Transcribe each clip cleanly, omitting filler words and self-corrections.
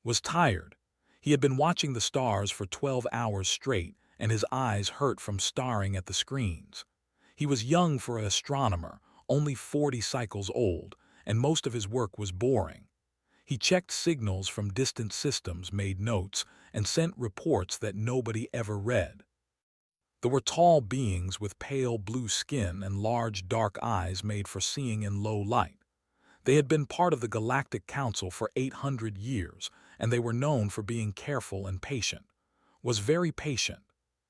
was tired. He had been watching the stars for 12 hours straight, and his eyes hurt from staring at the screens. He was young for an astronomer, only 40 cycles old, and most of his work was boring. He checked signals from distant systems, made notes, and sent reports that nobody ever read. There were tall beings with pale blue skin and large dark eyes made for seeing in low light. They had been part of the Galactic Council for 800 years, and they were known for being careful and patient. Was very patient.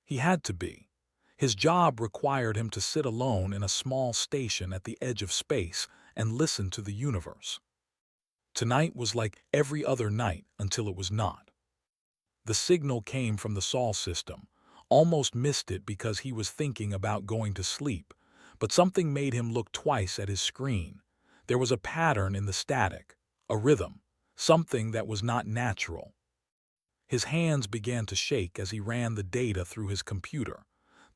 He had to be. His job required him to sit alone in a small station at the edge of space and listen to the universe. Tonight was like every other night until it was not. The signal came from the Sol system. Almost missed it because he was thinking about going to sleep, but something made him look twice at his screen. There was a pattern in the static, a rhythm, something that was not natural. His hands began to shake as he ran the data through his computer.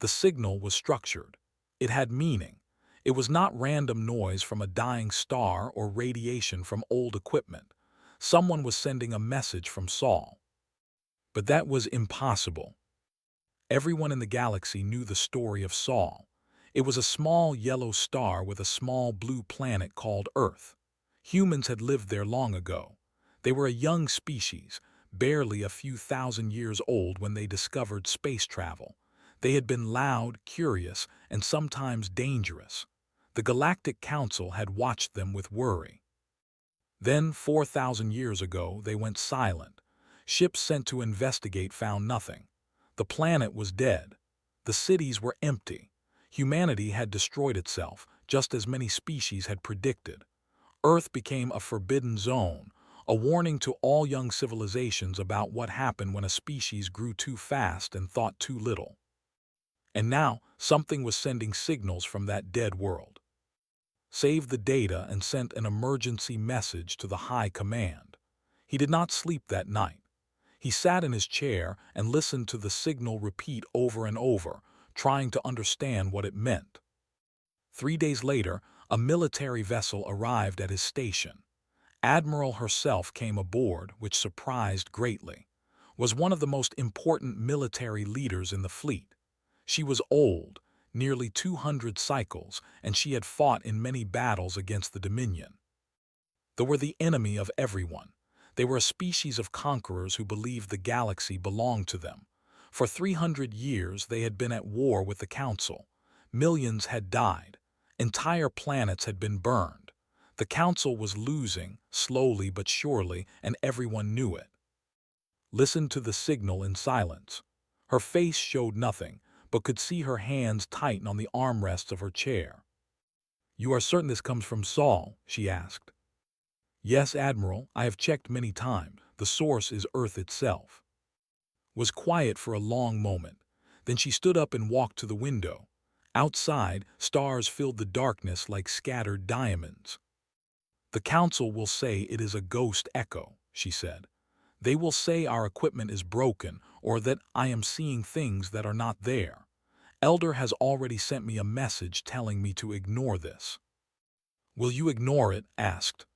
The signal was structured. It had meaning. It was not random noise from a dying star or radiation from old equipment. Someone was sending a message from Sol. But that was impossible. Everyone in the galaxy knew the story of Sol. It was a small yellow star with a small blue planet called Earth. Humans had lived there long ago. They were a young species, barely a few thousand years old when they discovered space travel. They had been loud, curious, and sometimes dangerous. The Galactic Council had watched them with worry. Then, 4,000 years ago, they went silent. Ships sent to investigate found nothing. The planet was dead. The cities were empty. Humanity had destroyed itself, just as many species had predicted. Earth became a forbidden zone, a warning to all young civilizations about what happened when a species grew too fast and thought too little. And now, something was sending signals from that dead world. Saved the data and sent an emergency message to the High Command. He did not sleep that night. He sat in his chair and listened to the signal repeat over and over, trying to understand what it meant. 3 days later, a military vessel arrived at his station. Admiral herself came aboard, which surprised greatly. Was one of the most important military leaders in the fleet. She was old, nearly 200 cycles, and she had fought in many battles against the Dominion. They were the enemy of everyone. They were a species of conquerors who believed the galaxy belonged to them. For 300 years they had been at war with the Council. Millions had died. Entire planets had been burned. The Council was losing, slowly but surely, and everyone knew it. Listened to the signal in silence. Her face showed nothing, but could see her hands tighten on the armrests of her chair. "You are certain this comes from Sol?" she asked. "Yes, Admiral, I have checked many times. The source is Earth itself." Was quiet for a long moment. Then she stood up and walked to the window. Outside, stars filled the darkness like scattered diamonds. "The Council will say it is a ghost echo," she said. "They will say our equipment is broken or that I am seeing things that are not there. Elder has already sent me a message telling me to ignore this." "Will you ignore it?" asked.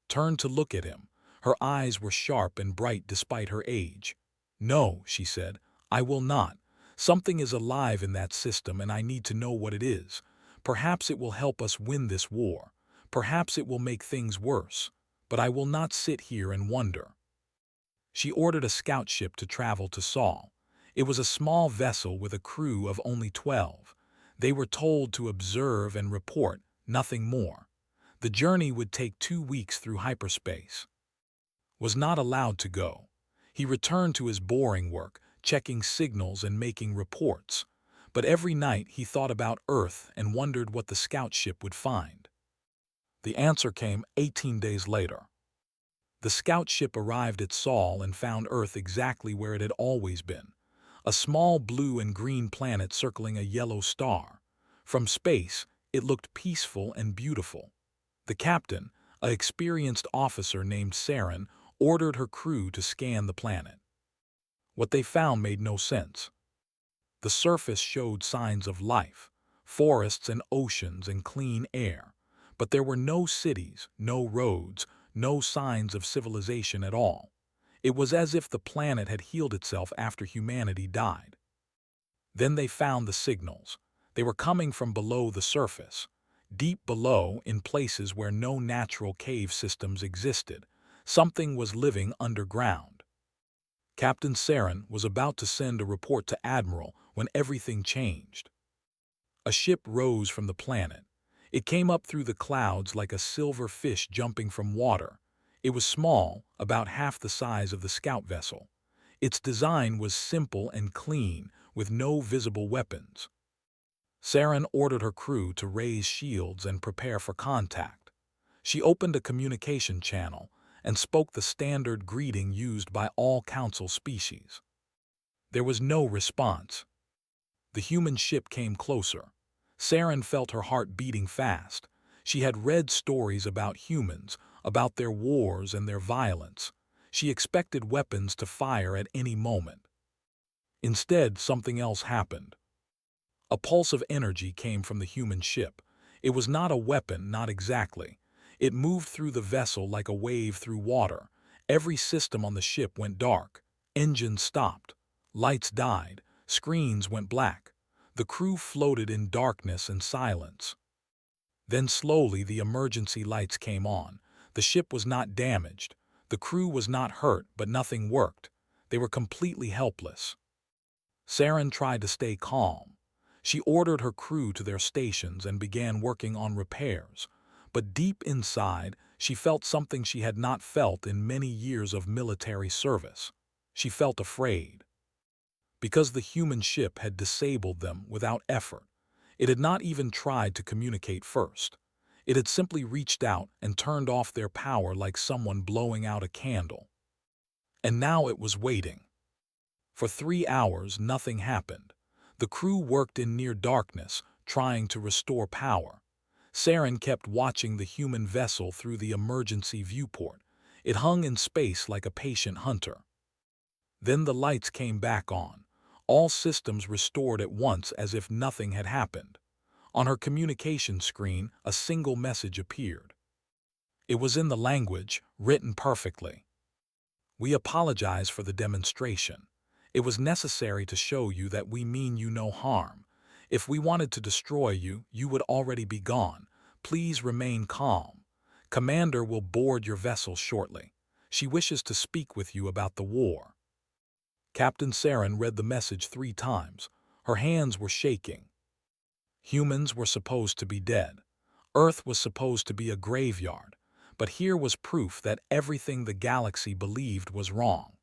Turned to look at him. Her eyes were sharp and bright despite her age. "No," she said, "I will not. Something is alive in that system and I need to know what it is. Perhaps it will help us win this war. Perhaps it will make things worse. But I will not sit here and wonder." She ordered a scout ship to travel to Sol. It was a small vessel with a crew of only 12. They were told to observe and report, nothing more. The journey would take 2 weeks through hyperspace. Was not allowed to go. He returned to his boring work, checking signals and making reports. But every night he thought about Earth and wondered what the scout ship would find. The answer came 18 days later. The scout ship arrived at Sol and found Earth exactly where it had always been. A small blue and green planet circling a yellow star. From space, it looked peaceful and beautiful. The captain, an experienced officer named Saren, ordered her crew to scan the planet. What they found made no sense. The surface showed signs of life, forests and oceans and clean air, but there were no cities, no roads, no signs of civilization at all. It was as if the planet had healed itself after humanity died. Then they found the signals. They were coming from below the surface, deep below in places where no natural cave systems existed. Something was living underground. Captain Saren was about to send a report to Admiral when everything changed. A ship rose from the planet. It came up through the clouds like a silver fish jumping from water. It was small, about half the size of the scout vessel. Its design was simple and clean, with no visible weapons. Saren ordered her crew to raise shields and prepare for contact. She opened a communication channel and spoke the standard greeting used by all Council species. There was no response. The human ship came closer. Saren felt her heart beating fast. She had read stories about humans, about their wars and their violence. She expected weapons to fire at any moment. Instead, something else happened. A pulse of energy came from the human ship. It was not a weapon, not exactly. It moved through the vessel like a wave through water. Every system on the ship went dark. Engines stopped. Lights died. Screens went black. The crew floated in darkness and silence. Then slowly the emergency lights came on. The ship was not damaged. The crew was not hurt, but nothing worked. They were completely helpless. Saren tried to stay calm. She ordered her crew to their stations and began working on repairs. But deep inside, she felt something she had not felt in many years of military service. She felt afraid. Because the human ship had disabled them without effort. It had not even tried to communicate first. It had simply reached out and turned off their power like someone blowing out a candle. And now it was waiting. For 3 hours, nothing happened. The crew worked in near darkness, trying to restore power. Saren kept watching the human vessel through the emergency viewport. It hung in space like a patient hunter. Then the lights came back on. All systems restored at once as if nothing had happened. On her communication screen, a single message appeared. It was in the language, written perfectly. "We apologize for the demonstration. It was necessary to show you that we mean you no harm. If we wanted to destroy you, you would already be gone. Please remain calm. Commander will board your vessel shortly. She wishes to speak with you about the war." Captain Saren read the message 3 times. Her hands were shaking. Humans were supposed to be dead. Earth was supposed to be a graveyard. But here was proof that everything the galaxy believed was wrong.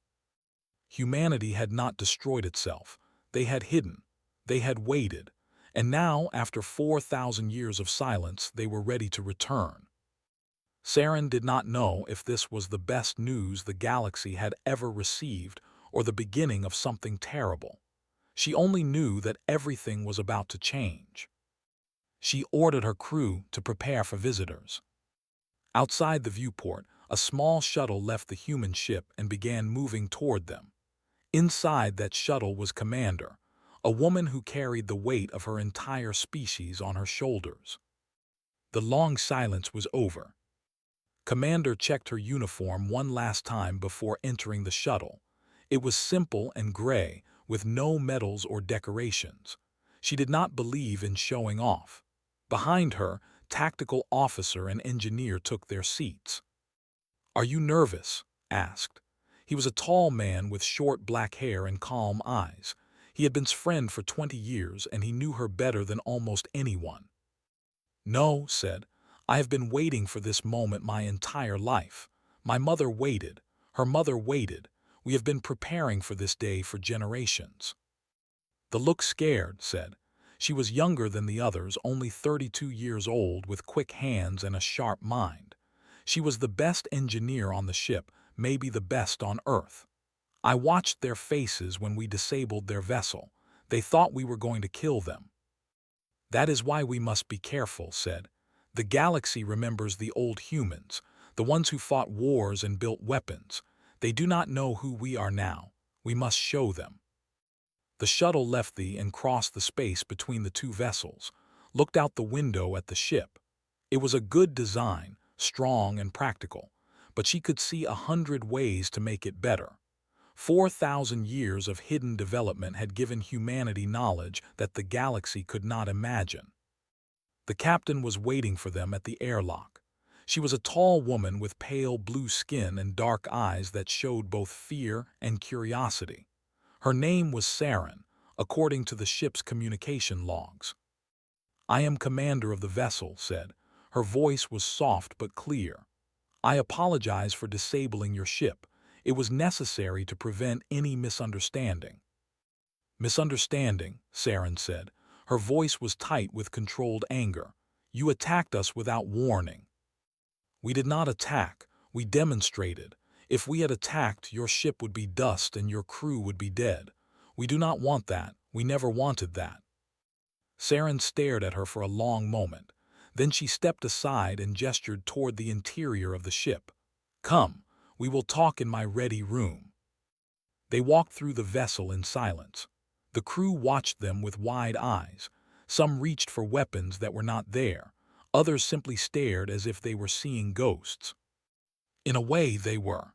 Humanity had not destroyed itself. They had hidden. They had waited. And now, after 4,000 years of silence, they were ready to return. Saren did not know if this was the best news the galaxy had ever received or the beginning of something terrible. She only knew that everything was about to change. She ordered her crew to prepare for visitors. Outside the viewport, a small shuttle left the human ship and began moving toward them. Inside that shuttle was Commander, a woman who carried the weight of her entire species on her shoulders. The long silence was over. Commander checked her uniform one last time before entering the shuttle. It was simple and gray, with no medals or decorations. She did not believe in showing off. Behind her, tactical officer and engineer took their seats. "Are you nervous?" asked. He was a tall man with short black hair and calm eyes. He had been S's friend for 20 years and he knew her better than almost anyone. "No," said. "I have been waiting for this moment my entire life. My mother waited. Her mother waited. We have been preparing for this day for generations." The look scared, said. She was younger than the others, only 32 years old, with quick hands and a sharp mind. She was the best engineer on the ship, maybe the best on Earth. "I watched their faces when we disabled their vessel. They thought we were going to kill them." "That is why we must be careful," said. "The galaxy remembers the old humans, the ones who fought wars and built weapons. They do not know who we are now. We must show them." The shuttle left and crossed the space between the 2 vessels, looked out the window at the ship. It was a good design, strong and practical, but she could see 100 ways to make it better. 4,000 years of hidden development had given humanity knowledge that the galaxy could not imagine. The captain was waiting for them at the airlock. She was a tall woman with pale blue skin and dark eyes that showed both fear and curiosity. Her name was Saren, according to the ship's communication logs. "I am commander of the vessel," said. Her voice was soft but clear. "I apologize for disabling your ship. It was necessary to prevent any misunderstanding." "Misunderstanding," Saren said. Her voice was tight with controlled anger. "You attacked us without warning." "We did not attack. We demonstrated. If we had attacked, your ship would be dust and your crew would be dead. We do not want that. We never wanted that." Saren stared at her for a long moment. Then she stepped aside and gestured toward the interior of the ship. "Come, we will talk in my ready room." They walked through the vessel in silence. The crew watched them with wide eyes. Some reached for weapons that were not there. Others simply stared as if they were seeing ghosts. In a way, they were.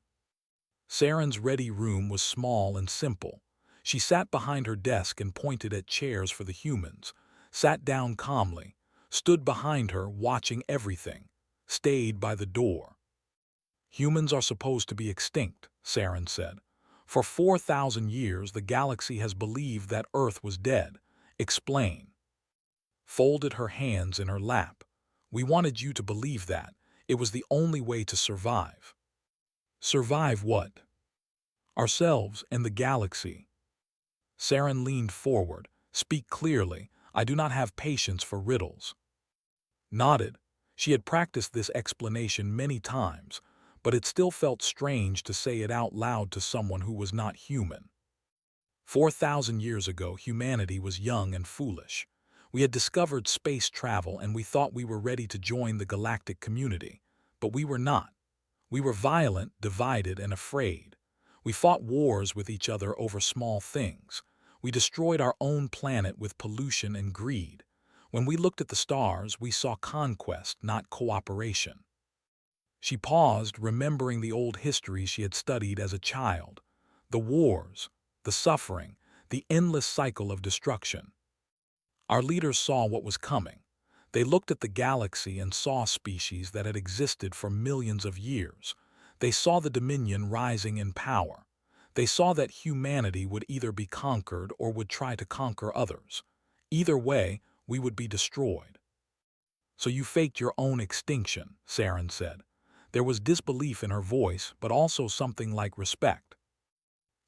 Saren's ready room was small and simple. She sat behind her desk and pointed at chairs for the humans, sat down calmly, stood behind her watching everything, stayed by the door. "Humans are supposed to be extinct," Saren said. "For 4,000 years the galaxy has believed that Earth was dead. Explain." Folded her hands in her lap. "We wanted you to believe that. It was the only way to survive." "Survive what?" "Ourselves and the galaxy." Saren leaned forward. "Speak clearly. I do not have patience for riddles." Nodded. She had practiced this explanation many times, but it still felt strange to say it out loud to someone who was not human. 4,000 years ago, humanity was young and foolish. We had discovered space travel and we thought we were ready to join the galactic community. But we were not. We were violent, divided, and afraid. We fought wars with each other over small things. We destroyed our own planet with pollution and greed. When we looked at the stars, we saw conquest, not cooperation. She paused, remembering the old history she had studied as a child. The wars, the suffering, the endless cycle of destruction. Our leaders saw what was coming. They looked at the galaxy and saw species that had existed for millions of years. They saw the Dominion rising in power. They saw that humanity would either be conquered or would try to conquer others. Either way, we would be destroyed. "So you faked your own extinction," Saren said. There was disbelief in her voice, but also something like respect.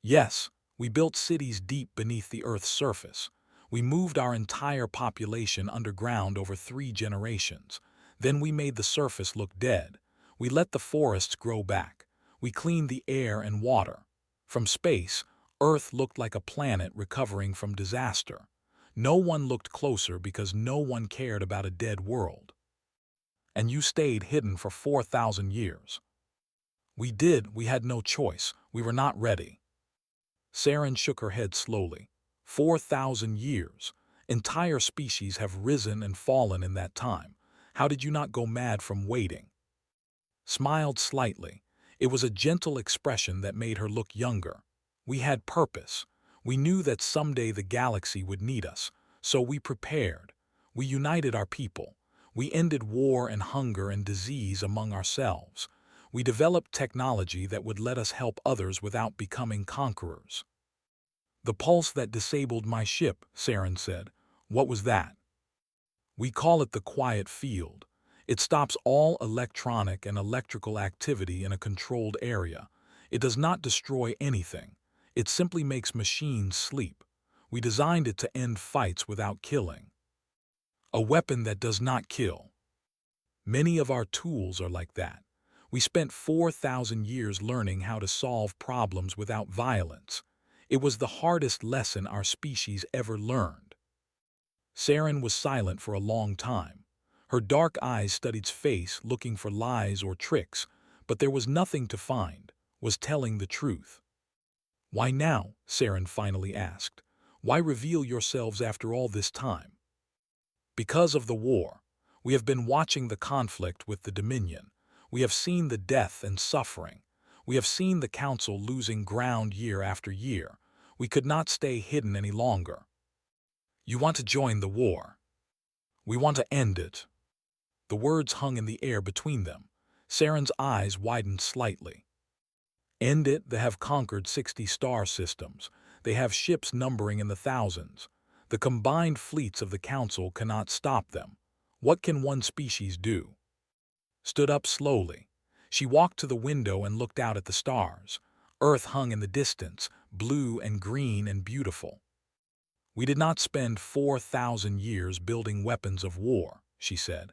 "Yes, we built cities deep beneath the Earth's surface. We moved our entire population underground over 3 generations. Then we made the surface look dead. We let the forests grow back. We cleaned the air and water. From space, Earth looked like a planet recovering from disaster. No one looked closer because no one cared about a dead world. And you stayed hidden for 4,000 years." "We did. We had no choice. We were not ready." Saren shook her head slowly. 4,000 years. Entire species have risen and fallen in that time. How did you not go mad from waiting?" Smiled slightly. It was a gentle expression that made her look younger. "We had purpose. We knew that someday the galaxy would need us, so we prepared. We united our people. We ended war and hunger and disease among ourselves. We developed technology that would let us help others without becoming conquerors." "The pulse that disabled my ship," Saren said. "What was that?" "We call it the quiet field. It stops all electronic and electrical activity in a controlled area. It does not destroy anything. It simply makes machines sleep. We designed it to end fights without killing. A weapon that does not kill." Many of our tools are like that. We spent 4,000 years learning how to solve problems without violence. It was the hardest lesson our species ever learned. Saren was silent for a long time. Her dark eyes studied his face, looking for lies or tricks, but there was nothing to find, was telling the truth. "Why now?" Saren finally asked. "Why reveal yourselves after all this time?" "Because of the war. We have been watching the conflict with the Dominion. We have seen the death and suffering. We have seen the Council losing ground year after year. We could not stay hidden any longer. You want to join the war. We want to end it. The words hung in the air between them. Saren's eyes widened slightly. End it? They have conquered 60 star systems. They have ships numbering in the thousands. The combined fleets of the Council cannot stop them. What can one species do? Stood up slowly. She walked to the window and looked out at the stars. Earth hung in the distance, blue and green and beautiful. We did not spend 4,000 years building weapons of war, she said.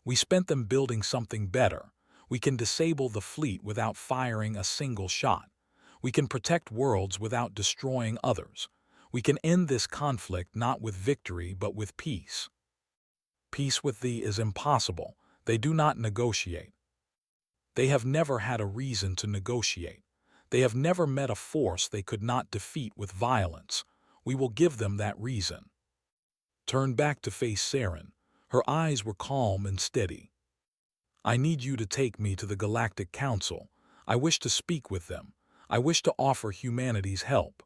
We spent them building something better. We can disable the fleet without firing a single shot. We can protect worlds without destroying others. We can end this conflict not with victory but with peace. Peace with thee is impossible. They do not negotiate. They have never had a reason to negotiate. They have never met a force they could not defeat with violence. We will give them that reason. Turned back to face Saren. Her eyes were calm and steady. I need you to take me to the Galactic Council. I wish to speak with them. I wish to offer humanity's help.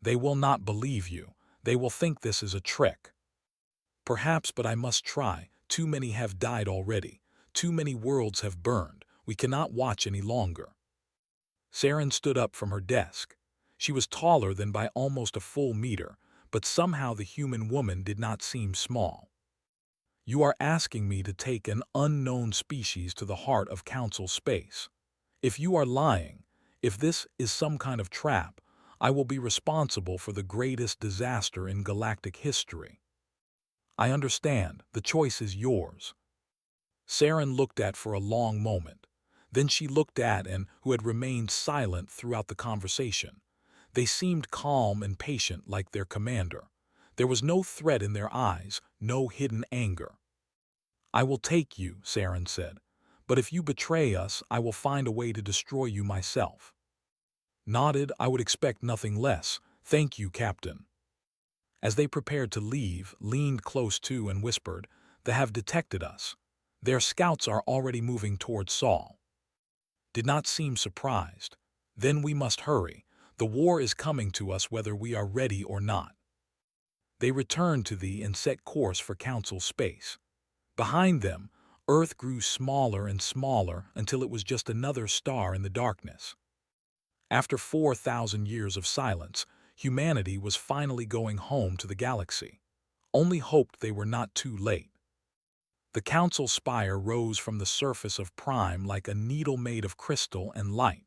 They will not believe you. They will think this is a trick. Perhaps, but I must try. Too many have died already. Too many worlds have burned. We cannot watch any longer. Saren stood up from her desk. She was taller than by almost a full meter, but somehow the human woman did not seem small. You are asking me to take an unknown species to the heart of Council space. If you are lying, if this is some kind of trap, I will be responsible for the greatest disaster in galactic history. I understand. The choice is yours. Saren looked at for a long moment. Then she looked at Anne, who had remained silent throughout the conversation. They seemed calm and patient like their commander. There was no threat in their eyes, no hidden anger. I will take you, Saren said. But if you betray us, I will find a way to destroy you myself. Nodded. I would expect nothing less. Thank you, Captain. As they prepared to leave, leaned close to and whispered, They have detected us. Their scouts are already moving towards Saul. Did not seem surprised. Then we must hurry. The war is coming to us whether we are ready or not. They returned to thee and set course for Council space. Behind them, Earth grew smaller and smaller until it was just another star in the darkness. After 4,000 years of silence, humanity was finally going home to the galaxy. Only hoped they were not too late. The Council spire rose from the surface of Prime like a needle made of crystal and light.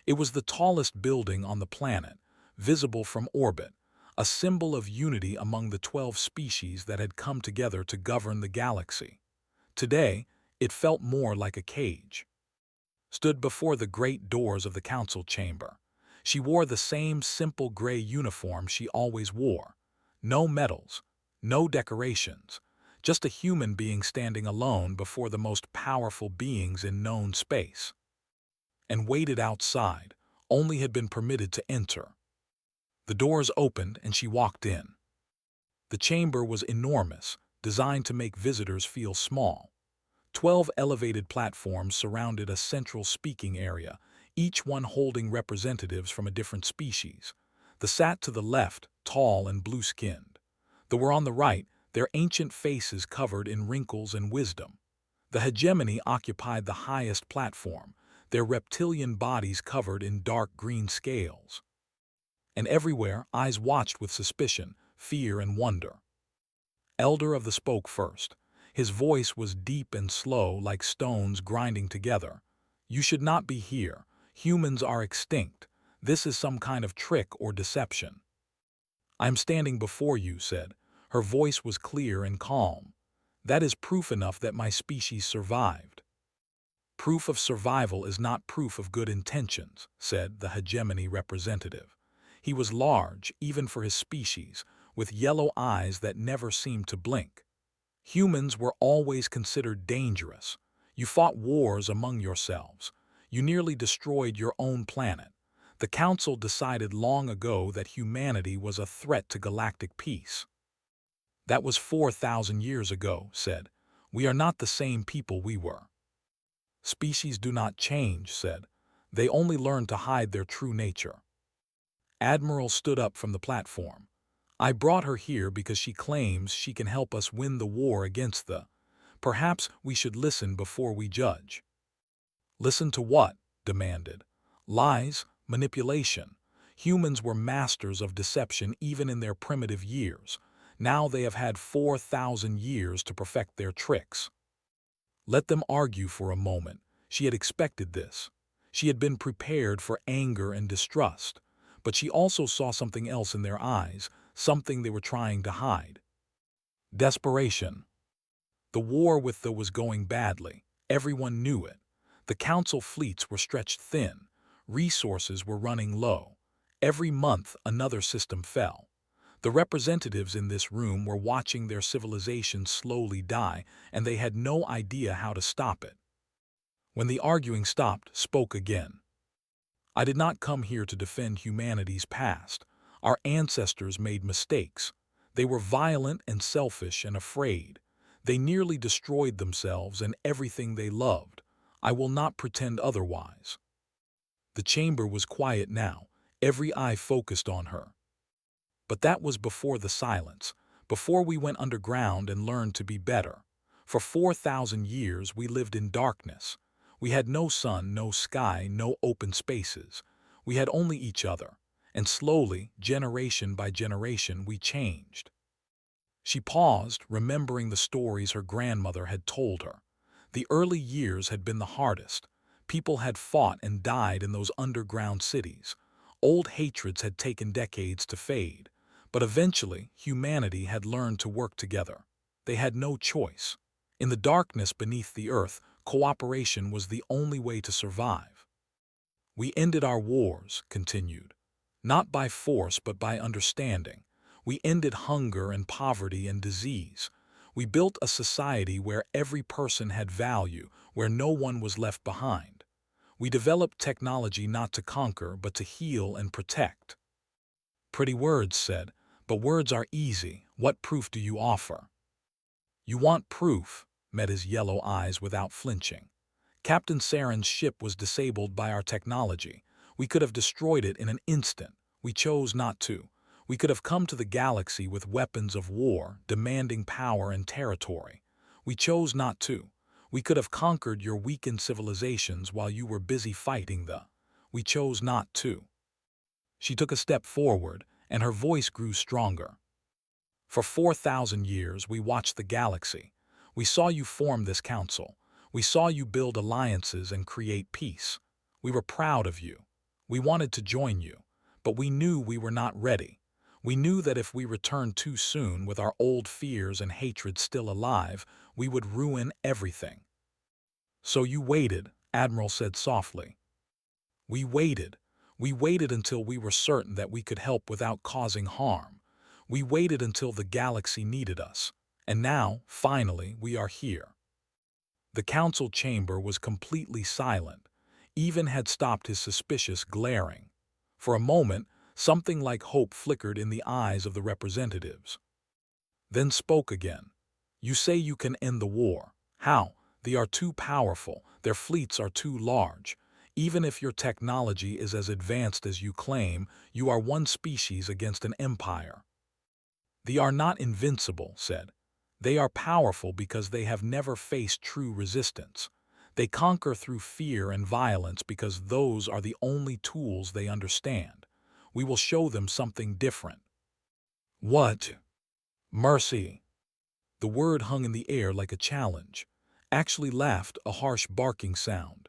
It was the tallest building on the planet, visible from orbit, a symbol of unity among the 12 species that had come together to govern the galaxy. Today, it felt more like a cage. Stood before the great doors of the Council chamber. She wore the same simple gray uniform she always wore. No medals, no decorations, just a human being standing alone before the most powerful beings in known space. And waited outside, only had been permitted to enter. The doors opened and she walked in. The chamber was enormous, designed to make visitors feel small. 12 elevated platforms surrounded a central speaking area, each one holding representatives from a different species. The sat to the left, tall and blue-skinned. The were on the right, their ancient faces covered in wrinkles and wisdom. The hegemony occupied the highest platform, their reptilian bodies covered in dark green scales. And everywhere, eyes watched with suspicion, fear, and wonder. Elder of the spoke first. His voice was deep and slow, like stones grinding together. You should not be here. Humans are extinct. This is some kind of trick or deception. I am standing before you, said. Her voice was clear and calm. That is proof enough that my species survived. Proof of survival is not proof of good intentions, said the hegemony representative. He was large, even for his species, with yellow eyes that never seemed to blink. Humans were always considered dangerous. You fought wars among yourselves. You nearly destroyed your own planet. The Council decided long ago that humanity was a threat to galactic peace. That was 4,000 years ago, said. We are not the same people we were. Species do not change, said. They only learn to hide their true nature. Admiral stood up from the platform. I brought her here because she claims she can help us win the war against the. Perhaps we should listen before we judge. Listen to what? Demanded. Lies, manipulation. Humans were masters of deception even in their primitive years. Now they have had 4,000 years to perfect their tricks. Let them argue for a moment. She had expected this. She had been prepared for anger and distrust. But she also saw something else in their eyes, something they were trying to hide. Desperation. The war with the was going badly. Everyone knew it. The council fleets were stretched thin. Resources were running low. Every month another system fell. The representatives in this room were watching their civilization slowly die, and they had no idea how to stop it. When the arguing stopped, spoke again. I did not come here to defend humanity's past. Our ancestors made mistakes. They were violent and selfish and afraid. They nearly destroyed themselves and everything they loved. I will not pretend otherwise. The chamber was quiet now, every eye focused on her. But that was before the silence, before we went underground and learned to be better. For 4,000 years we lived in darkness. We had no sun, no sky, no open spaces. We had only each other. And slowly, generation by generation, we changed. She paused, remembering the stories her grandmother had told her. The early years had been the hardest. People had fought and died in those underground cities. Old hatreds had taken decades to fade. But eventually, humanity had learned to work together. They had no choice. In the darkness beneath the earth, cooperation was the only way to survive. We ended our wars, continued. Not by force, but by understanding. We ended hunger and poverty and disease. We built a society where every person had value, where no one was left behind. We developed technology not to conquer, but to heal and protect. Pretty words, said, but words are easy. What proof do you offer? You want proof, met his yellow eyes without flinching. Captain Saren's ship was disabled by our technology. We could have destroyed it in an instant. We chose not to. We could have come to the galaxy with weapons of war, demanding power and territory. We chose not to. We could have conquered your weakened civilizations while you were busy fighting the. We chose not to. She took a step forward, and her voice grew stronger. For 4,000 years we watched the galaxy. We saw you form this council. We saw you build alliances and create peace. We were proud of you. We wanted to join you, but we knew we were not ready. We knew that if we returned too soon with our old fears and hatred still alive, we would ruin everything. So you waited, Admiral said softly. We waited. We waited until we were certain that we could help without causing harm. We waited until the galaxy needed us. And now, finally, we are here. The council chamber was completely silent. Even had stopped his suspicious glaring. For a moment, something like hope flickered in the eyes of the representatives. Then spoke again. You say you can end the war. How? They are too powerful. Their fleets are too large. Even if your technology is as advanced as you claim, you are one species against an empire. They are not invincible, said. They are powerful because they have never faced true resistance. They conquer through fear and violence because those are the only tools they understand. We will show them something different. What? Mercy. The word hung in the air like a challenge. Actually laughed, a harsh barking sound.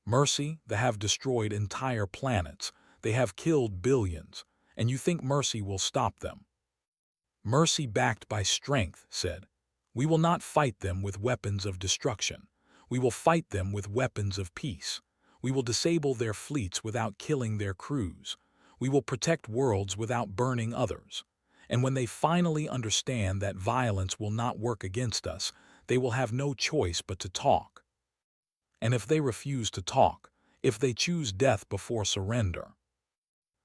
Mercy, they have destroyed entire planets. They have killed billions. And you think mercy will stop them? Mercy backed by strength, said. We will not fight them with weapons of destruction. We will fight them with weapons of peace. We will disable their fleets without killing their crews. We will protect worlds without burning others. And when they finally understand that violence will not work against us, they will have no choice but to talk. And if they refuse to talk, if they choose death before surrender.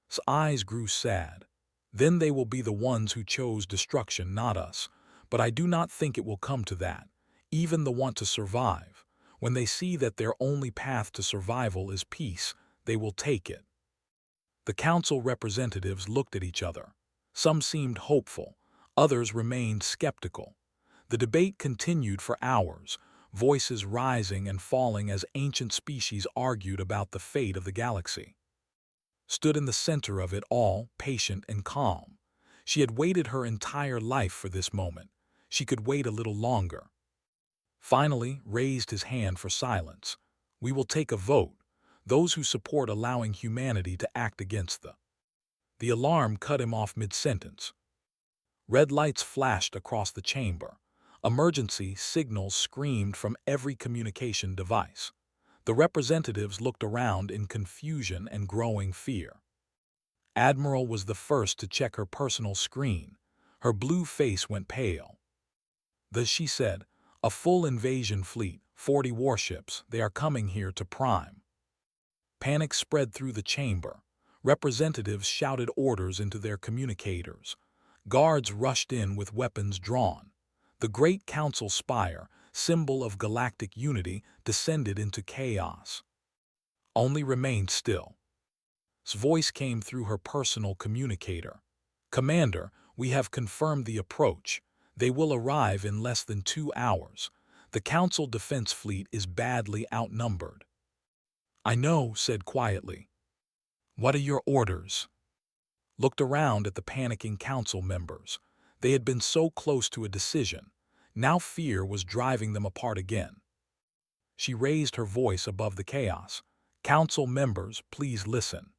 His eyes grew sad. Then they will be the ones who chose destruction, not us. But I do not think it will come to that. Even the want to survive. When they see that their only path to survival is peace, they will take it. The council representatives looked at each other. Some seemed hopeful, others remained skeptical. The debate continued for hours, voices rising and falling as ancient species argued about the fate of the galaxy. Stood in the center of it all, patient and calm. She had waited her entire life for this moment. She could wait a little longer. Finally, raised his hand for silence. We will take a vote. Those who support allowing humanity to act against The alarm cut him off mid-sentence. Red lights flashed across the chamber. Emergency signals screamed from every communication device. The representatives looked around in confusion and growing fear. Admiral was the first to check her personal screen. Her blue face went pale. She said, "A full invasion fleet, 40 warships, they are coming here to prime." Panic spread through the chamber. Representatives shouted orders into their communicators. Guards rushed in with weapons drawn. The Great Council spire, symbol of galactic unity, descended into chaos. Only remained still. His voice came through her personal communicator. "Commander, we have confirmed the approach. They will arrive in less than 2 hours. The Council defense fleet is badly outnumbered." "I know," said quietly. "What are your orders?" Looked around at the panicking council members. They had been so close to a decision. Now fear was driving them apart again. She raised her voice above the chaos. "Council members, please listen."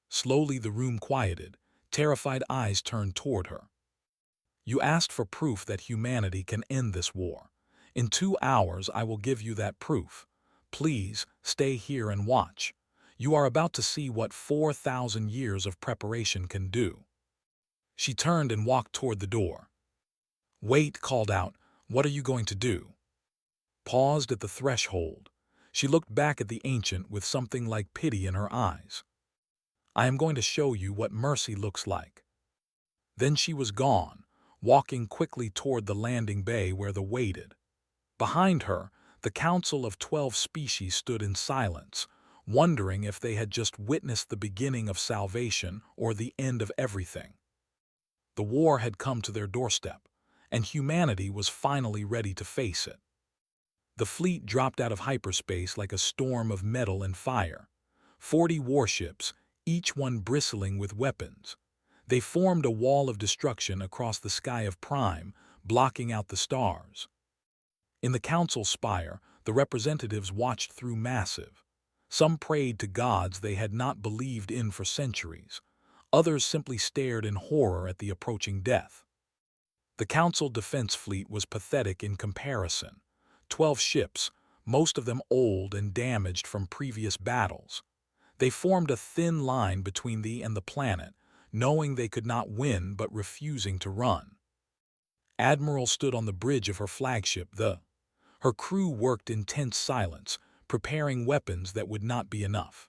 Slowly the room quieted. Terrified eyes turned toward her. "You asked for proof that humanity can end this war. In 2 hours I will give you that proof. Please, stay here and watch. You are about to see what 4,000 years of preparation can do." She turned and walked toward the door. "Wait," called out. "What are you going to do?" Paused at the threshold. She looked back at the ancient with something like pity in her eyes. "I am going to show you what mercy looks like." Then she was gone, walking quickly toward the landing bay where they waited. Behind her, the Council of 12 species stood in silence, wondering if they had just witnessed the beginning of salvation or the end of everything. The war had come to their doorstep, and humanity was finally ready to face it. The fleet dropped out of hyperspace like a storm of metal and fire. 40 warships, each one bristling with weapons. They formed a wall of destruction across the sky of Prime, blocking out the stars. In the council spire, the representatives watched through massive. Some prayed to gods they had not believed in for centuries. Others simply stared in horror at the approaching death. The council defense fleet was pathetic in comparison. 12 ships, most of them old and damaged from previous battles. They formed a thin line between thee and the planet, knowing they could not win but refusing to run. Admiral stood on the bridge of her flagship, Her crew worked in tense silence, preparing weapons that would not be enough.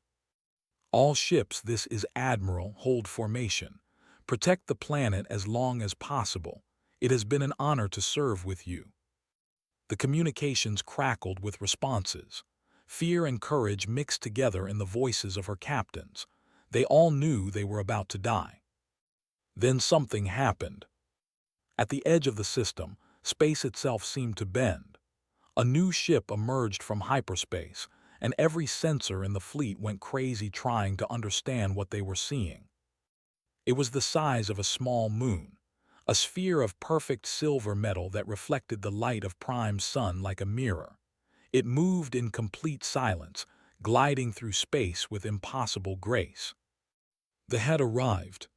"All ships, this is Admiral, hold formation. Protect the planet as long as possible. It has been an honor to serve with you." The communications crackled with responses. Fear and courage mixed together in the voices of her captains. They all knew they were about to die. Then something happened. At the edge of the system, space itself seemed to bend. A new ship emerged from hyperspace, and every sensor in the fleet went crazy trying to understand what they were seeing. It was the size of a small moon, a sphere of perfect silver metal that reflected the light of Prime's sun like a mirror. It moved in complete silence, gliding through space with impossible grace. They had arrived.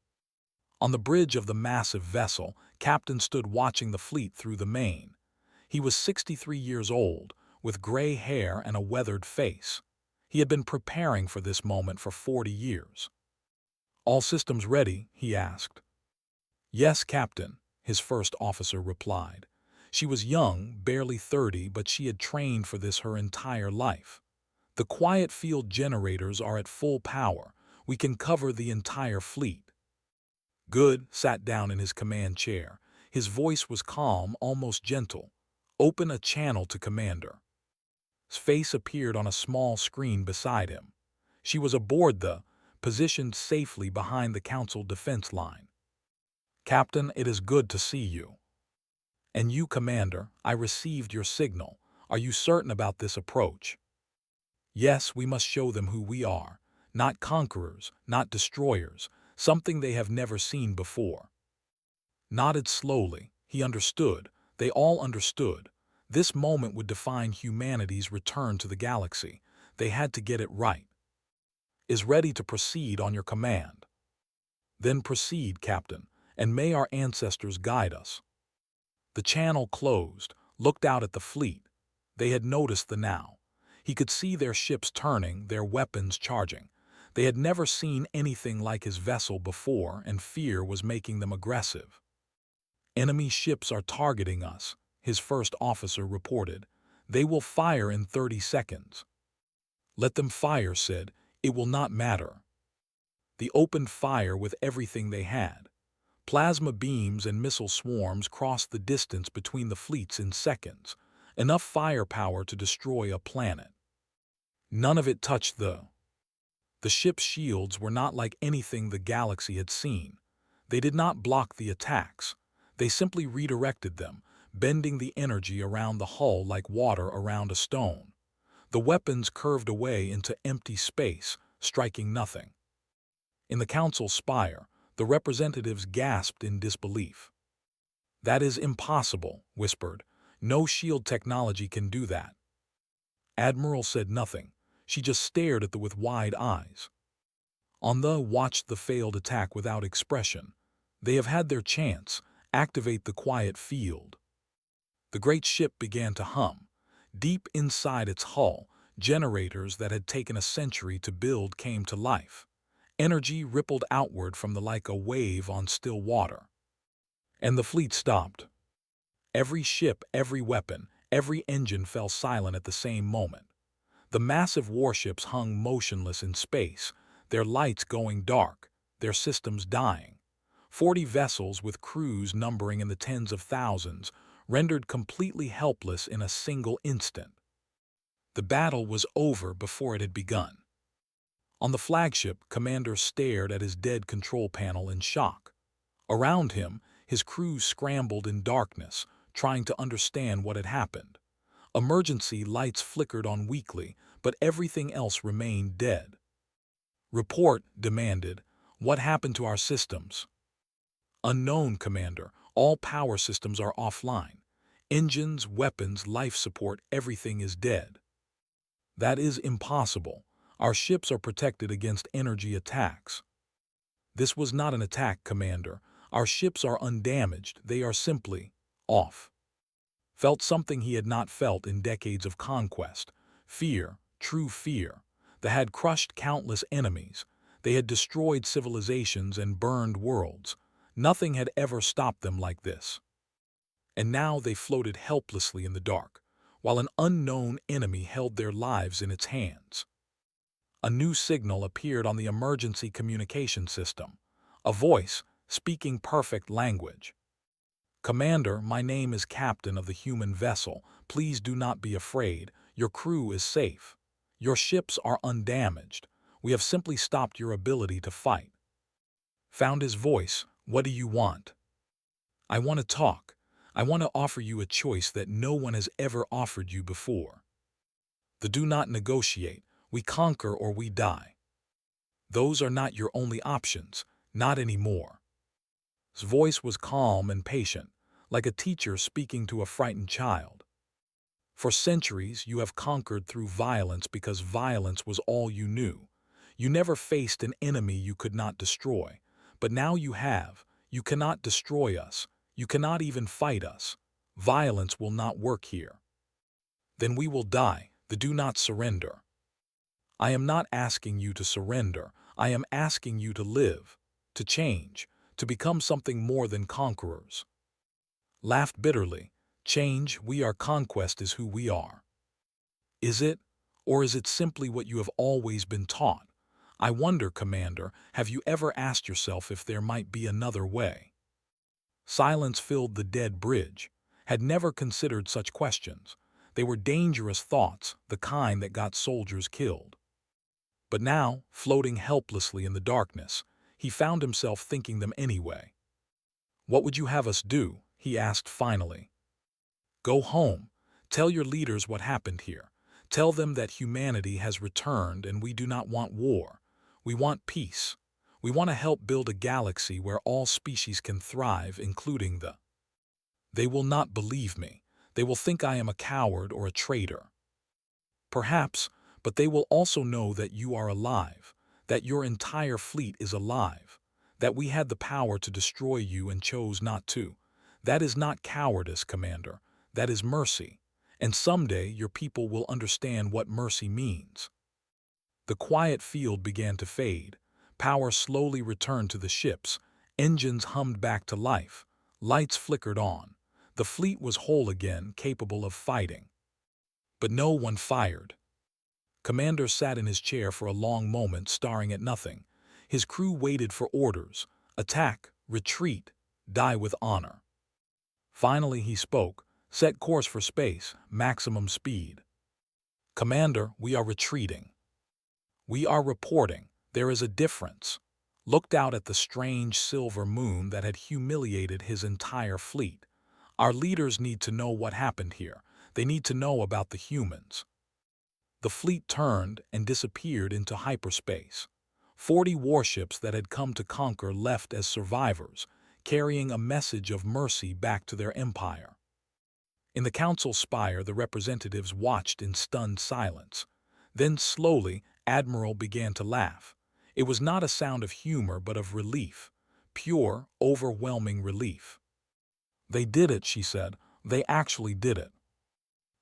On the bridge of the massive vessel, Captain stood watching the fleet through the main. He was 63 years old, with gray hair and a weathered face. He had been preparing for this moment for 40 years. "All systems ready?" he asked. "Yes, Captain," his first officer replied. She was young, barely 30, but she had trained for this her entire life. "The quiet field generators are at full power. We can cover the entire fleet." Good sat down in his command chair. His voice was calm, almost gentle. "Open a channel to Commander." face appeared on a small screen beside him. She was aboard the, positioned safely behind the Council defense line. "Captain, it is good to see you." "And you, Commander, I received your signal. Are you certain about this approach?" "Yes, we must show them who we are. Not conquerors, not destroyers, something they have never seen before." Nodded slowly. He understood. They all understood. This moment would define humanity's return to the galaxy. They had to get it right. "Is ready to proceed on your command." "Then proceed, Captain, and may our ancestors guide us." The channel closed, looked out at the fleet. They had noticed the now. He could see their ships turning, their weapons charging. They had never seen anything like his vessel before, and fear was making them aggressive. "Enemy ships are targeting us," his first officer reported. "They will fire in 30 seconds. "Let them fire," said. "It will not matter." They opened fire with everything they had. Plasma beams and missile swarms crossed the distance between the fleets in seconds, enough firepower to destroy a planet. None of it touched the ship's shields were not like anything the galaxy had seen. They did not block the attacks. They simply redirected them, bending the energy around the hull like water around a stone. The weapons curved away into empty space, striking nothing. In the Council spire, the representatives gasped in disbelief. "That is impossible," whispered. "No shield technology can do that." Admiral said nothing. She just stared at them with wide eyes. Watched the failed attack without expression. They have had their chance. Activate the quiet field. The great ship began to hum. Deep inside its hull, generators that had taken a century to build came to life. Energy rippled outward from like a wave on still water. And the fleet stopped. Every ship, every weapon, every engine fell silent at the same moment. The massive warships hung motionless in space, their lights going dark, their systems dying. 40 vessels with crews numbering in the tens of thousands, rendered completely helpless in a single instant. The battle was over before it had begun. On the flagship, Commander stared at his dead control panel in shock. Around him, his crew scrambled in darkness, trying to understand what had happened. Emergency lights flickered on weakly, but everything else remained dead. "Report," demanded. "What happened to our systems?" "Unknown, Commander. All power systems are offline. Engines, weapons, life support, everything is dead." "That is impossible. Our ships are protected against energy attacks." "This was not an attack, Commander. Our ships are undamaged. They are simply off." Felt something he had not felt in decades of conquest. Fear, true fear. They had crushed countless enemies. They had destroyed civilizations and burned worlds. Nothing had ever stopped them like this. And now they floated helplessly in the dark, while an unknown enemy held their lives in its hands. A new signal appeared on the emergency communication system. A voice, speaking perfect language. "Commander, my name is Captain of the human vessel. Please do not be afraid. Your crew is safe. Your ships are undamaged. We have simply stopped your ability to fight." Found his voice. "What do you want?" "I want to talk. I want to offer you a choice that no one has ever offered you before. Do not negotiate. We conquer or we die. Those are not your only options. Not anymore." His voice was calm and patient, like a teacher speaking to a frightened child. "For centuries, you have conquered through violence because violence was all you knew. You never faced an enemy you could not destroy. But now you have. You cannot destroy us. You cannot even fight us. Violence will not work here." "Then we will die. Do not surrender." "I am not asking you to surrender. I am asking you to live, to change, to become something more than conquerors." Laughed bitterly. "Change, we are conquest is who we are." "Is it? Or is it simply what you have always been taught? I wonder, Commander, have you ever asked yourself if there might be another way?" Silence filled the dead bridge. Had never considered such questions. They were dangerous thoughts, the kind that got soldiers killed. But now, floating helplessly in the darkness, he found himself thinking them anyway. "What would you have us do?" he asked finally. "Go home. Tell your leaders what happened here. Tell them that humanity has returned and we do not want war. We want peace. We want to help build a galaxy where all species can thrive, including the—" They will not believe me. They will think I am a coward or a traitor. Perhaps, but they will also know that you are alive, that your entire fleet is alive, that we had the power to destroy you and chose not to. That is not cowardice, Commander. That is mercy. And someday your people will understand what mercy means. The quiet field began to fade. Power slowly returned to the ships. Engines hummed back to life. Lights flickered on. The fleet was whole again, capable of fighting. But no one fired. Commander sat in his chair for a long moment, staring at nothing. His crew waited for orders. Attack, retreat, die with honor. Finally he spoke. "Set course for space, maximum speed." "Commander, we are retreating." "We are reporting. There is a difference." Looked out at the strange silver moon that had humiliated his entire fleet. "Our leaders need to know what happened here. They need to know about the humans." The fleet turned and disappeared into hyperspace. 40 warships that had come to conquer left as survivors, carrying a message of mercy back to their empire. In the council spire, the representatives watched in stunned silence. Then slowly, Admiral began to laugh. It was not a sound of humor but of relief, pure, overwhelming relief. "They did it," she said. "They actually did it."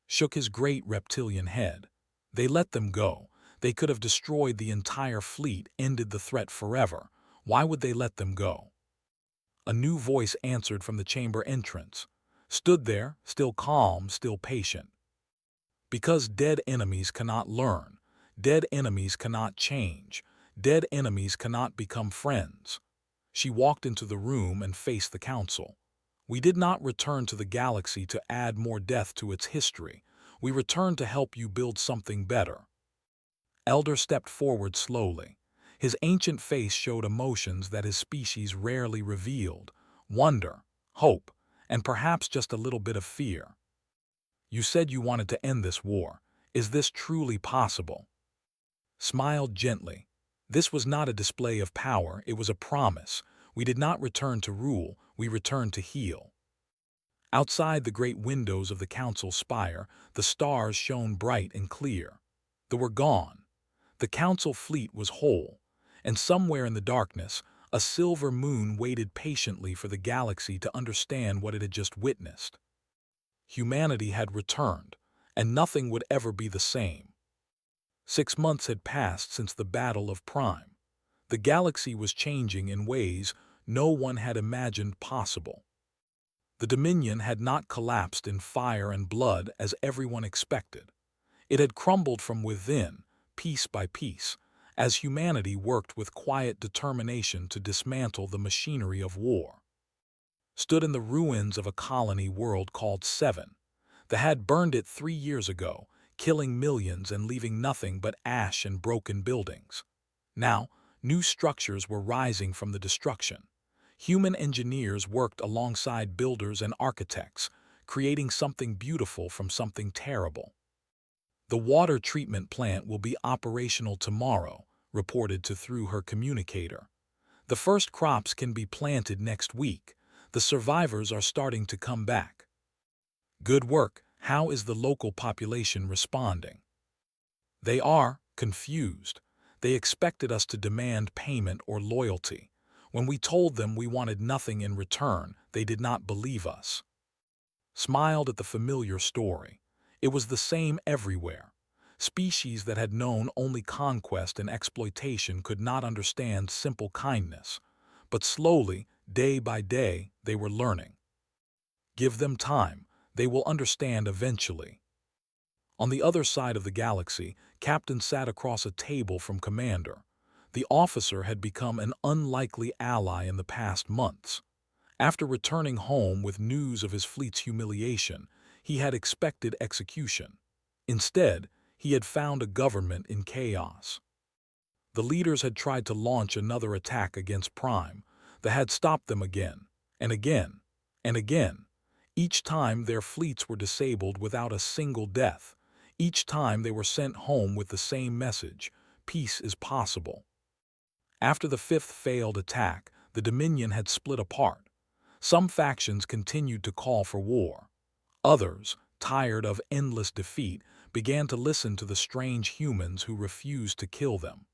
Shook his great reptilian head. "They let them go. They could have destroyed the entire fleet, ended the threat forever. Why would they let them go?" A new voice answered from the chamber entrance. Stood there, still calm, still patient. "Because dead enemies cannot learn. Dead enemies cannot change. Dead enemies cannot become friends." She walked into the room and faced the council. "We did not return to the galaxy to add more death to its history. We returned to help you build something better." Elder stepped forward slowly. His ancient face showed emotions that his species rarely revealed: wonder, hope, and perhaps just a little bit of fear. "You said you wanted to end this war. Is this truly possible?" Smiled gently. This was not a display of power, it was a promise. We did not return to rule, we returned to heal. Outside the great windows of the council spire, the stars shone bright and clear. They were gone. The council fleet was whole, and somewhere in the darkness, a silver moon waited patiently for the galaxy to understand what it had just witnessed. Humanity had returned, and nothing would ever be the same. 6 months had passed since the Battle of Prime. The galaxy was changing in ways no one had imagined possible. The Dominion had not collapsed in fire and blood as everyone expected. It had crumbled from within, piece by piece, as humanity worked with quiet determination to dismantle the machinery of war. Stood in the ruins of a colony world called Seven. They had burned it 3 years ago, killing millions and leaving nothing but ash and broken buildings. Now, new structures were rising from the destruction. Human engineers worked alongside builders and architects, creating something beautiful from something terrible. "The water treatment plant will be operational tomorrow," reported to through her communicator. "The first crops can be planted next week. The survivors are starting to come back." "Good work. How is the local population responding?" "They are confused. They expected us to demand payment or loyalty. When we told them we wanted nothing in return, they did not believe us." Smiled at the familiar story. It was the same everywhere. Species that had known only conquest and exploitation could not understand simple kindness. But slowly, day by day, they were learning. Give them time. They will understand eventually. On the other side of the galaxy, Captain sat across a table from Commander. The officer had become an unlikely ally in the past months. After returning home with news of his fleet's humiliation, he had expected execution. Instead, he had found a government in chaos. The leaders had tried to launch another attack against Prime that had stopped them again, and again, and again. Each time their fleets were disabled without a single death. Each time they were sent home with the same message: peace is possible. After the fifth failed attack, the Dominion had split apart. Some factions continued to call for war. Others, tired of endless defeat, began to listen to the strange humans who refused to kill them.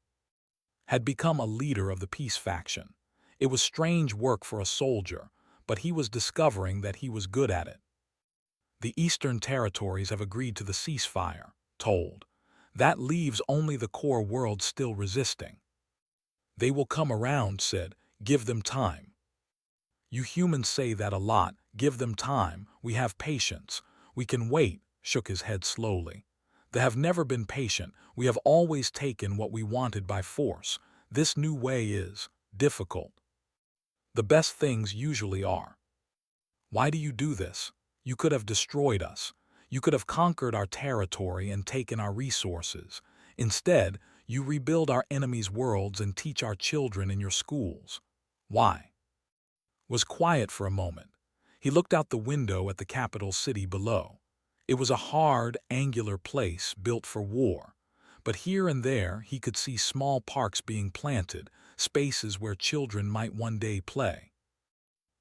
Had become a leader of the peace faction. It was strange work for a soldier, but he was discovering that he was good at it. The Eastern Territories have agreed to the ceasefire, told. That leaves only the core world still resisting. They will come around, said. Give them time. You humans say that a lot. Give them time. We have patience. We can wait, shook his head slowly. They have never been patient. We have always taken what we wanted by force. This new way is difficult. The best things usually are. Why do you do this? You could have destroyed us. You could have conquered our territory and taken our resources. Instead, you rebuild our enemies' worlds and teach our children in your schools. Why? Was quiet for a moment. He looked out the window at the capital city below. It was a hard, angular place built for war. But here and there he could see small parks being planted, spaces where children might one day play.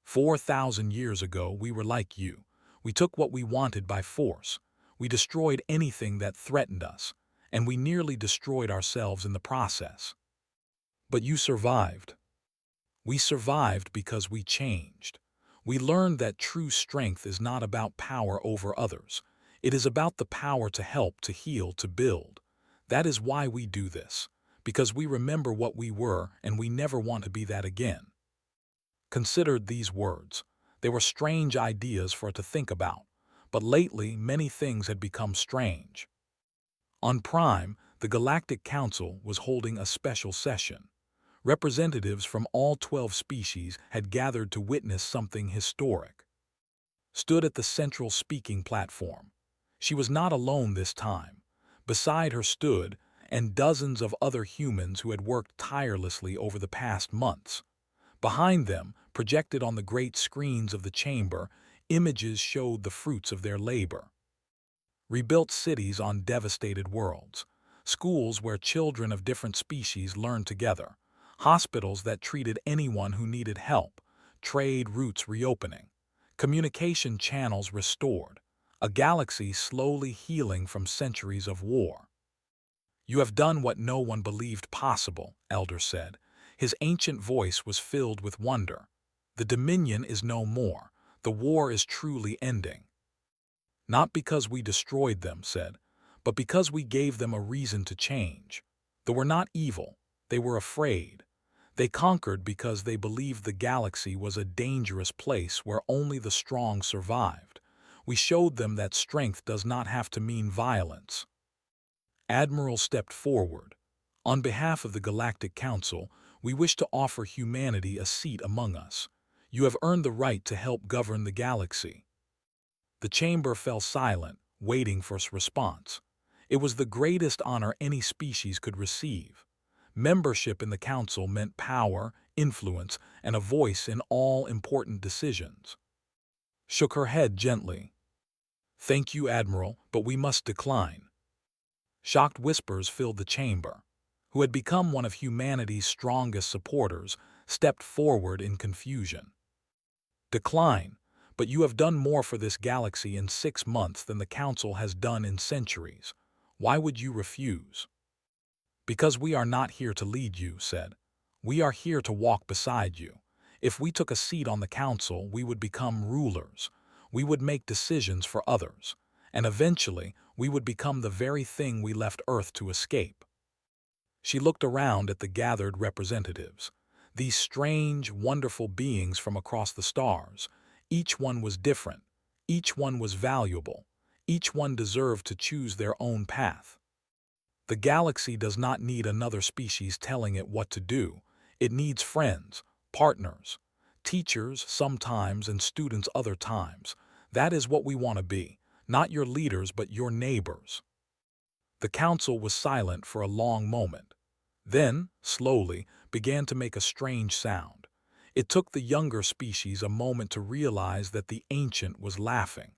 4,000 years ago we were like you. We took what we wanted by force. We destroyed anything that threatened us, and we nearly destroyed ourselves in the process. But you survived. We survived because we changed. We learned that true strength is not about power over others. It is about the power to help, to heal, to build. That is why we do this, because we remember what we were and we never want to be that again. Considered these words. They were strange ideas for it to think about, but lately many things had become strange. On Prime, the Galactic Council was holding a special session. Representatives from all 12 species had gathered to witness something historic. Stood at the central speaking platform. She was not alone this time. Beside her stood, and dozens of other humans who had worked tirelessly over the past months. Behind them, projected on the great screens of the chamber, images showed the fruits of their labor. Rebuilt cities on devastated worlds, schools where children of different species learned together, hospitals that treated anyone who needed help, trade routes reopening, communication channels restored, a galaxy slowly healing from centuries of war. You have done what no one believed possible, Elder said. His ancient voice was filled with wonder. The Dominion is no more. The war is truly ending. Not because we destroyed them, said, but because we gave them a reason to change. They were not evil. They were afraid. They conquered because they believed the galaxy was a dangerous place where only the strong survived. We showed them that strength does not have to mean violence. Admiral stepped forward. On behalf of the Galactic Council, we wish to offer humanity a seat among us. You have earned the right to help govern the galaxy. The chamber fell silent, waiting for a response. It was the greatest honor any species could receive. Membership in the council meant power, influence, and a voice in all important decisions. Shook her head gently. Thank you, Admiral, but we must decline. Shocked whispers filled the chamber. Who had become one of humanity's strongest supporters, stepped forward in confusion. Decline, but you have done more for this galaxy in 6 months than the Council has done in centuries. Why would you refuse? Because we are not here to lead you, said. We are here to walk beside you. If we took a seat on the Council, we would become rulers. We would make decisions for others. And eventually, we would become the very thing we left Earth to escape. She looked around at the gathered representatives. These strange, wonderful beings from across the stars. Each one was different. Each one was valuable. Each one deserved to choose their own path. The galaxy does not need another species telling it what to do. It needs friends, partners, teachers sometimes and students other times. That is what we want to be. Not your leaders, but your neighbors. The council was silent for a long moment. Then, slowly, began to make a strange sound. It took the younger species a moment to realize that the ancient was laughing.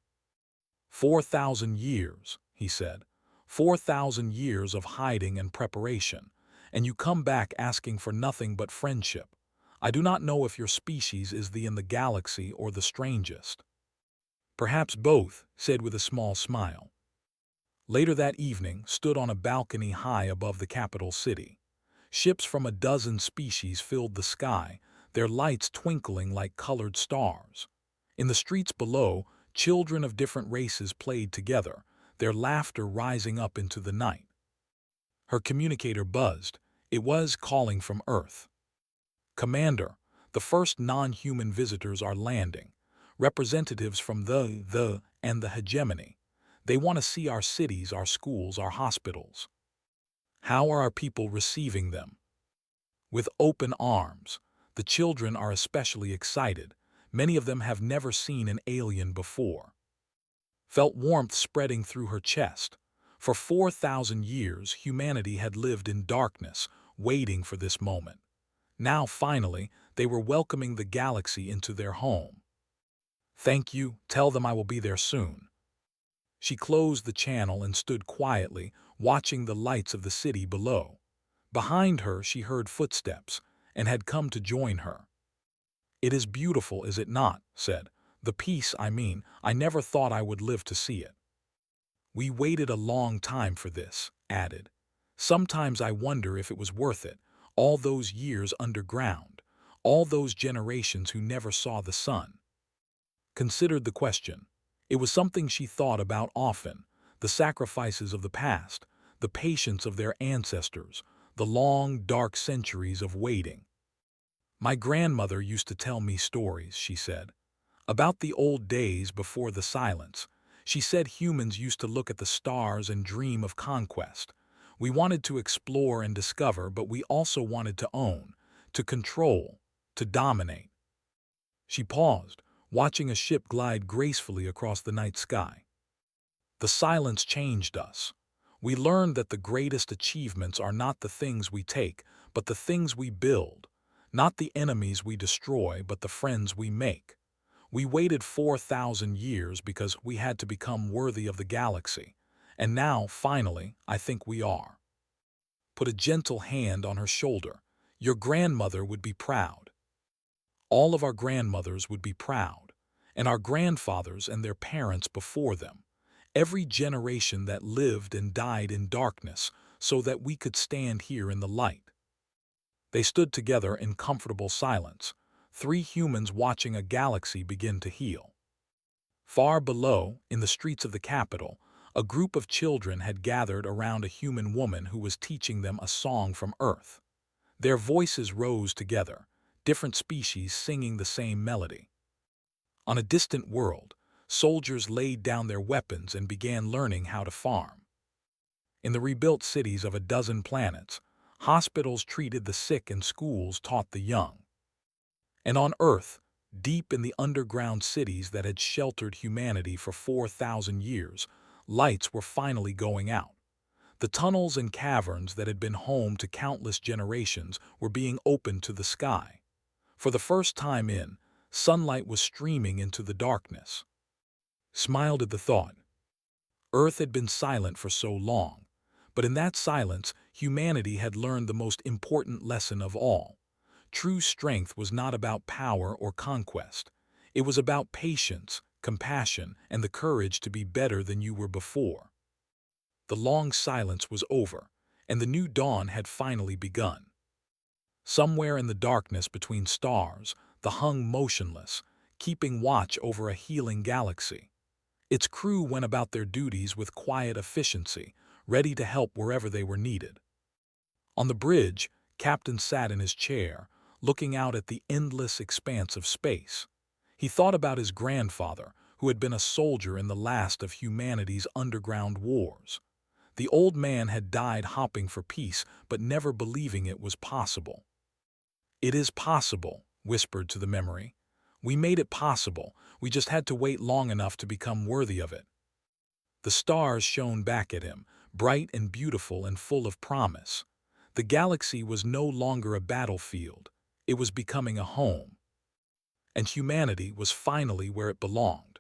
4,000 years, he said. 4,000 years of hiding and preparation, and you come back asking for nothing but friendship. I do not know if your species is the in the galaxy or the strangest. Perhaps both, said with a small smile. Later that evening, stood on a balcony high above the capital city. Ships from a dozen species filled the sky, their lights twinkling like colored stars. In the streets below, children of different races played together, their laughter rising up into the night. Her communicator buzzed. It was calling from Earth. Commander, the first non-human visitors are landing. Representatives from and the hegemony. They want to see our cities, our schools, our hospitals. How are our people receiving them? With open arms. The children are especially excited. Many of them have never seen an alien before. Felt warmth spreading through her chest. For 4,000 years, humanity had lived in darkness, waiting for this moment. Now, finally, they were welcoming the galaxy into their home. Thank you, tell them I will be there soon. She closed the channel and stood quietly, watching the lights of the city below. Behind her, she heard footsteps, and had come to join her. It is beautiful, is it not? Said. The peace, I never thought I would live to see it. We waited a long time for this, added. Sometimes I wonder if it was worth it, all those years underground, all those generations who never saw the sun. Considered the question. It was something she thought about often, the sacrifices of the past, the patience of their ancestors, the long, dark centuries of waiting. My grandmother used to tell me stories, she said, about the old days before the silence. She said humans used to look at the stars and dream of conquest. We wanted to explore and discover, but we also wanted to own, to control, to dominate. She paused, watching a ship glide gracefully across the night sky. The silence changed us. We learned that the greatest achievements are not the things we take, but the things we build, not the enemies we destroy, but the friends we make. We waited 4,000 years because we had to become worthy of the galaxy, and now, finally, I think we are. Put a gentle hand on her shoulder. Your grandmother would be proud. All of our grandmothers would be proud, and our grandfathers and their parents before them. Every generation that lived and died in darkness so that we could stand here in the light. They stood together in comfortable silence, three humans watching a galaxy begin to heal. Far below, in the streets of the capital, a group of children had gathered around a human woman who was teaching them a song from Earth. Their voices rose together, different species singing the same melody. On a distant world, soldiers laid down their weapons and began learning how to farm. In the rebuilt cities of a dozen planets, hospitals treated the sick and schools taught the young. And on Earth, deep in the underground cities that had sheltered humanity for 4,000 years, lights were finally going out. The tunnels and caverns that had been home to countless generations were being opened to the sky. For the first time sunlight was streaming into the darkness. Smiled at the thought. Earth had been silent for so long, but in that silence, humanity had learned the most important lesson of all. True strength was not about power or conquest. It was about patience, compassion, and the courage to be better than you were before. The long silence was over, and the new dawn had finally begun. Somewhere in the darkness between stars, the hung motionless, keeping watch over a healing galaxy. Its crew went about their duties with quiet efficiency, ready to help wherever they were needed. On the bridge, Captain sat in his chair, looking out at the endless expanse of space. He thought about his grandfather, who had been a soldier in the last of humanity's underground wars. The old man had died hopping for peace, but never believing it was possible. "It is possible," whispered to the memory. "We made it possible. We just had to wait long enough to become worthy of it." The stars shone back at him, bright and beautiful and full of promise. The galaxy was no longer a battlefield. It was becoming a home. And humanity was finally where it belonged.